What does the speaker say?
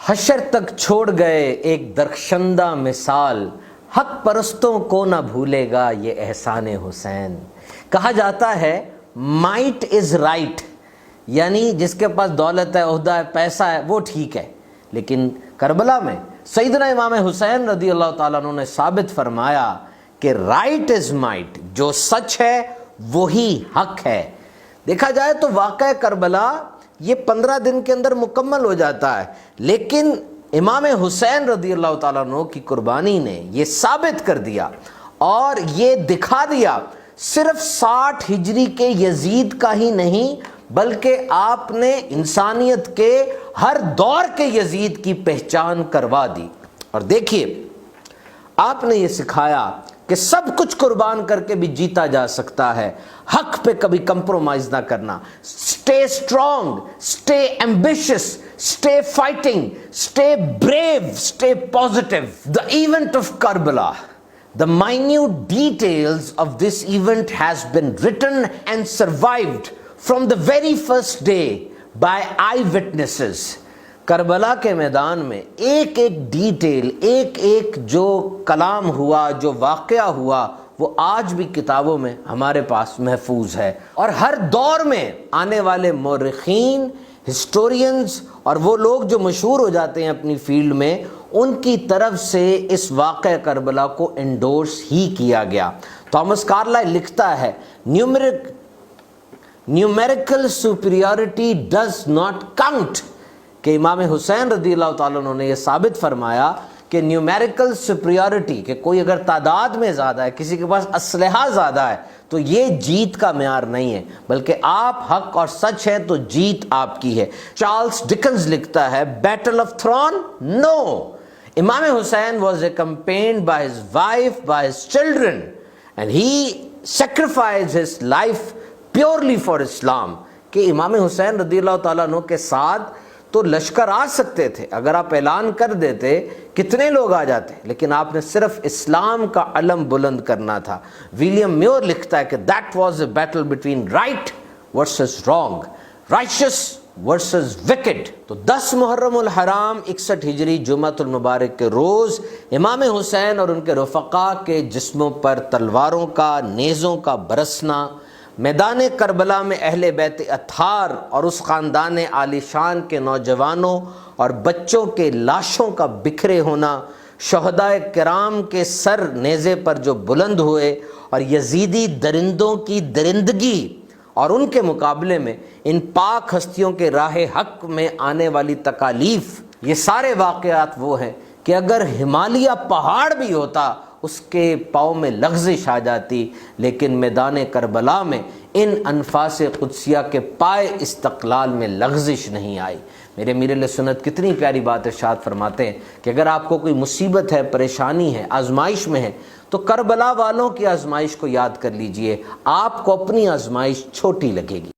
حشر تک چھوڑ گئے ایک درخشندہ مثال، حق پرستوں کو نہ بھولے گا یہ احسان حسین۔ کہا جاتا ہے مائٹ از رائٹ، یعنی جس کے پاس دولت ہے، عہدہ ہے، پیسہ ہے، وہ ٹھیک ہے، لیکن کربلا میں سیدنا امام حسین رضی اللہ تعالیٰ عنہ نے ثابت فرمایا کہ رائٹ از مائٹ، جو سچ ہے وہی حق ہے۔ دیکھا جائے تو واقعہ کربلا یہ 15 دن کے اندر مکمل ہو جاتا ہے، لیکن امام حسین رضی اللہ تعالیٰ عنہ کی قربانی نے یہ ثابت کر دیا اور یہ دکھا دیا صرف 60 ہجری کے یزید کا ہی نہیں، بلکہ آپ نے انسانیت کے ہر دور کے یزید کی پہچان کروا دی۔ اور دیکھیے، آپ نے یہ سکھایا کہ سب کچھ قربان کر کے بھی جیتا جا سکتا ہے، حق پہ کبھی کمپرومائز نہ کرنا، stay strong, stay ambitious, stay fighting, stay brave, stay positive. The event of Karbala, the minute details of this event has been written and survived from the very first day by eyewitnesses۔ Karbala کے میدان میں ایک ایک detail, ایک ایک جو کلام ہوا، جو واقعہ ہوا، وہ آج بھی کتابوں میں ہمارے پاس محفوظ ہے، اور ہر دور میں آنے والے مورخین، ہسٹورینز اور وہ لوگ جو مشہور ہو جاتے ہیں اپنی فیلڈ میں، ان کی طرف سے اس واقعہ کربلا کو انڈورس ہی کیا گیا۔ تھامس کارلائل لکھتا ہے numerical superiority does not count, کہ امام حسین رضی اللہ تعالیٰ عنہ نے یہ ثابت فرمایا کہ نیومیریکل سپیریورٹی، کہ کوئی اگر تعداد میں زیادہ ہے، کسی کے پاس اسلحہ زیادہ ہے، تو یہ جیت کا معیار نہیں ہے، بلکہ آپ حق اور سچ ہے تو جیت آپ کی ہے۔ چارلس ڈکنز لکھتا ہے بیٹل آف تھرون، نو، امام Hussein was accompanied by his wife, by his children, and he sacrificed his life purely for Islam۔ کہ امام حسین رضی اللہ تعالیٰ عنہ کے ساتھ تو لشکر آ سکتے تھے، اگر آپ اعلان کر دیتے کتنے لوگ آ جاتے، لیکن آپ نے صرف اسلام کا علم بلند کرنا تھا۔ ولیم میور لکھتا ہے کہ that was a battle between right versus wrong, righteous versus wicked۔ تو 10 محرم الحرام 61 ہجری جمعۃ المبارک کے روز امام حسین اور ان کے رفقا کے جسموں پر تلواروں کا، نیزوں کا برسنا، میدان کربلا میں اہل بیت اطہار اور اس خاندان عالی شان کے نوجوانوں اور بچوں کے لاشوں کا بکھرے ہونا، شہدائے کرام کے سر نیزے پر جو بلند ہوئے، اور یزیدی درندوں کی درندگی اور ان کے مقابلے میں ان پاک ہستیوں کے راہ حق میں آنے والی تکالیف، یہ سارے واقعات وہ ہیں کہ اگر ہمالیہ پہاڑ بھی ہوتا اس کے پاؤں میں لغزش آ جاتی، لیکن میدان کربلا میں ان انفاس قدسیہ کے پائے استقلال میں لغزش نہیں آئی۔ میرے امیر اہل سنت کتنی پیاری بات ارشاد فرماتے ہیں کہ اگر آپ کو کوئی مصیبت ہے، پریشانی ہے، آزمائش میں ہے، تو کربلا والوں کی آزمائش کو یاد کر لیجئے، آپ کو اپنی آزمائش چھوٹی لگے گی۔